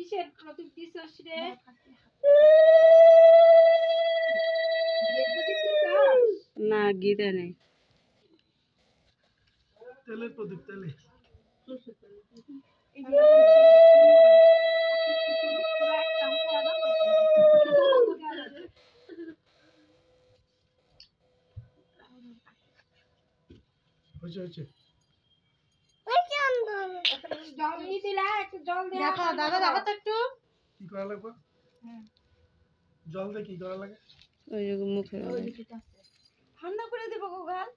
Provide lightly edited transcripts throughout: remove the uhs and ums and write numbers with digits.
কিসের প্রতীক দিছস রে? না গীতা নেই তেলের প্রদীপ তেলে হয়েছে জল নিয়ে দিলা একটু জল দে। দেখো দাদা দেখো তো একটু কি করা লাগবে জল দিয়ে কি করা লাগে ওই মুখে ঠান্ডা করে দেব গো গাল।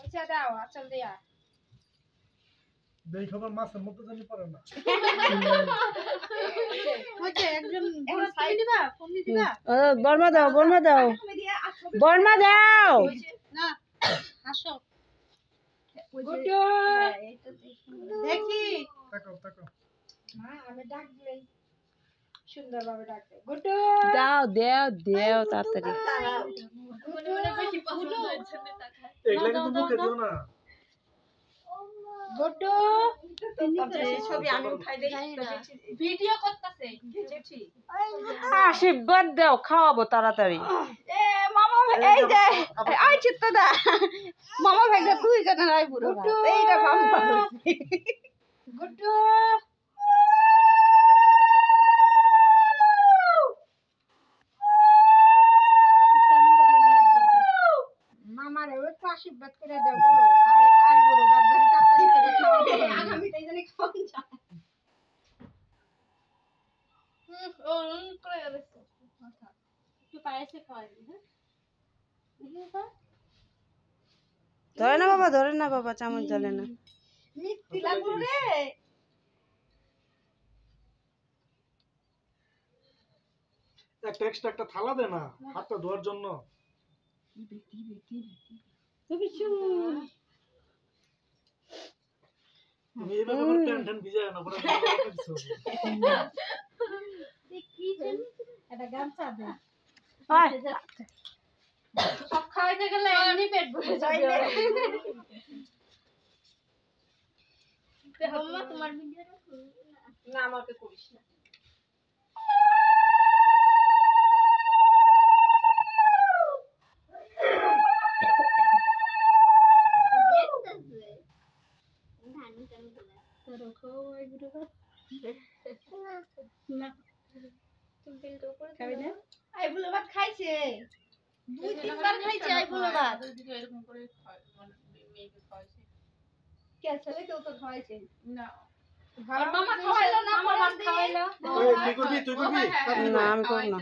আচ্ছা দাও আচল দিয়া। দেই খবর মাছের মধ্যে জানি পড়ে না ওইটা একজন এখন সাইড দিবা ফোন দিবা বর্মা দাও বর্মা দাও বর্মা দাও না আসো গুড্ডু দেখি তাকাও তাকাও মা আমি ডাক দিই সুন্দরভাবে ডাক দে গুড্ডু দাও দাও দাও তাড়াতাড়ি মনে মনে বেশি পছন্দ হয়েছে না টাকা। এগুলা কিন্তু মুখে দিও না গুড্ডু ছবি আমি উঠাই দেই ভিডিও করতেছে চিঠি। আশীর্বাদ দাও খাওয়াবো তাড়াতাড়ি এ মামা এই যে আই চিত্তদা মামা ভাইগা তুই কেন রাই বুড়ো এইটা মামা গুড্ডু মামারে ওই তো আশীর্বাদ করে দেব আই আই বুড়ো বাদ ধরে তাড়াতাড়ি করে খাওয়াবো আগামীতে জানি খাওয়া যায়। ও করে গেছে একটু পায়েসে খাওয়াই হ্যাঁ ধরে না বাবা চামচ জ্বলে না মিষ্টি লাগলো রে। একটা এক্সট্রা একটা থালা দে না হাতটা ধোয়ার জন্য তুমি এইভাবে করে টেনশন ভিজায় না পুরো এটা গামছা দে ওই সব খাওয়াইতে গেলে এমনি পেট ভরে যাবে। মাম্মা তোমার ভিডিও না আমাকে করিস না। আইবুলো ভাত খাইছে দুই তিনবার খাইছে আইবুলো ভাত এরকম করে মানে মেয়েকে খাওয়াইছে কে ছেলে কেউ তো খাওয়াইছে না মামা খাওয়াইলো না মামা ভাত খাওয়াইলো তুই করবি না আমি করব না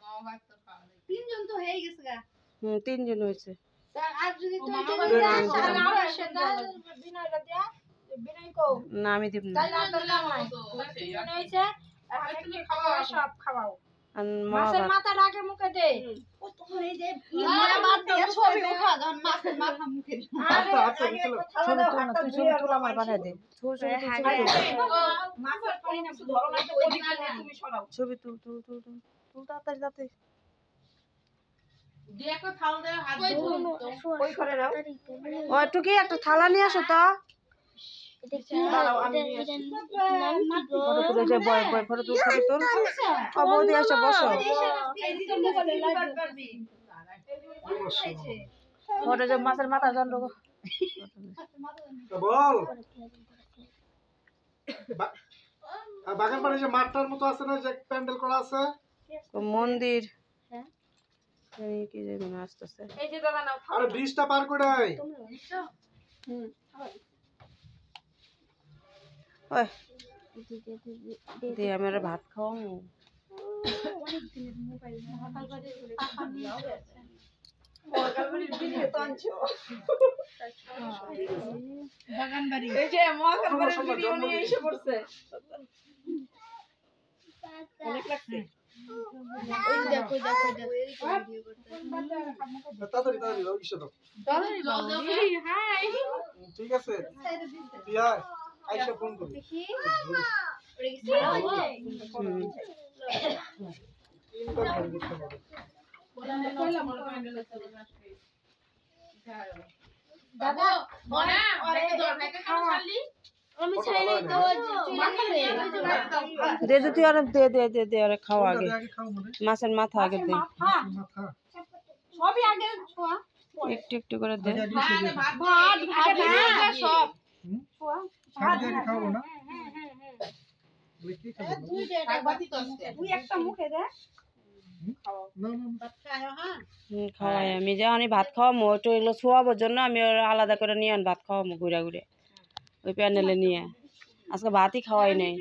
মামা ভাত তো খাওয়াই তিনজন তো হয়ে গেছে গা তিনজন হয়েছে আর যদি তুই তাহলে আর সেটা বিনয়টা দেয়া বিনয় কো না আমি দিব না তাহলে আর দরকার নাই তিনজন হইছে এখন খাওয়া সব খাওয়াও আর মাছের মাথা আগে মুখে দে কতক্ষণ এই যে বাদ দিয়ে ছবি উঠা যখন মাছের মাথা মুখে দে আচ্ছা ছবি তোলা আমার বানাই দে মাছের পানি না ধরো না তো তুমি সরাও ছবি তুল তুল তুল তুল তুল তাড়াতাড়ি তাড়াতাড়ি দিয়ে একটা থাল দে হাত ওই করে নাও ও একটু কি একটা থালা নিয়ে আসো তো দাঁড়াও আমি ফটো তুলে যে বয় বয় ফটো তুল ছবি তুল বৌদি আসো বসো ফটো যে মাছের মাথা জন বল বাগান বাড়ি যে মাঠটার মতো আছে না যে প্যান্ডেল করা আছে মন্দির কি যেন আসতেছে এই যে দাদা নাও আরে ব্রিজটা পার করে আয় ওই দে আমার ভাত খাও বাগান বাড়ি এই যে মহাকাল বাড়ির ভিডিও নিয়ে এসে পড়ছে অনেক লাগছে ওই দেখো ভিডিও করতে তাড়াতাড়ি দাও ইসে দাও হাই ঠিক আছে তুই আয় আইসা ফোন করবি দাদা মনে অনেক দরকার খালি আমি ছাই নাই তো দে দে তুই আর দে আর খাও আগে মাছের মাথা আগে দে সবই আগে ছোয়া একটু একটু করে দে ভাত ভাত সব ছোয়া শাক দিয়ে খাবো না তুই একটা মুখে দে না না খাওয়াই আমি যখন ভাত খাওয়ামো একটু এগুলো শোয়াবার জন্য আমি ওরা আলাদা করে নিয়ে ভাত খাওয়ামো ঘুরে ঘুরে ওই প্যানেলে নিয়ে আজকে ভাতই খাওয়াই নাই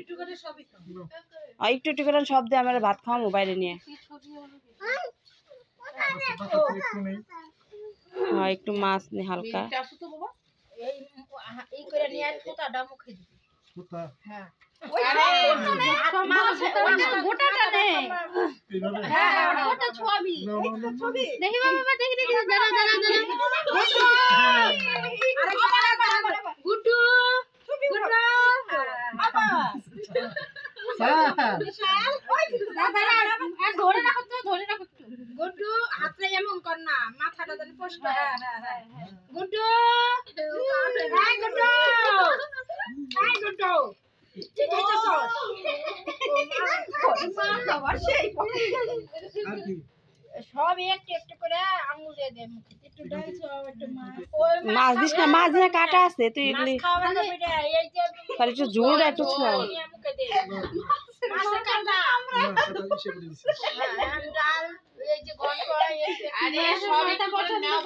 একটু একটু করে সব দিয়ে আমার ভাত খাওয়ামো বাইরে নিয়ে হ্যাঁ একটু মাছ নি হালকা এই করে নিয়ে আর কোটাটা মুখে দিবি কোথা হ্যাঁ গোটাটা নে হ্যাঁ গোটা ছোয়াবি দেখি বাবা দেখি দেখি দাঁড়া দাঁড়া দাঁড়া গুড্ডু গুড্ডু বাবা ধরে রাখো তো ধরে রাখো গুড্ডু হাতে এমন কর না মাথাটা যেন পোস্ট হ্যাঁ হ্যাঁ গুড্ডু হাই গুড্ডু হাই গুড্ডু ঠিক আছে সব একটু একটু করে আঙুল দিয়ে দে মুখে একটু ডাল সব একটু মাছ দিস না মাছ দিয়ে কাটা আছে তুই এগুলি খাওয়া যাবে রে এই যে খালি একটু ঝোল একটু ছোঁয়া মুখে দে মাছ কাটা না এটা ইসে করে দিছি ডাল এই যে গন্ড করা আরে সব এটা বসে নাও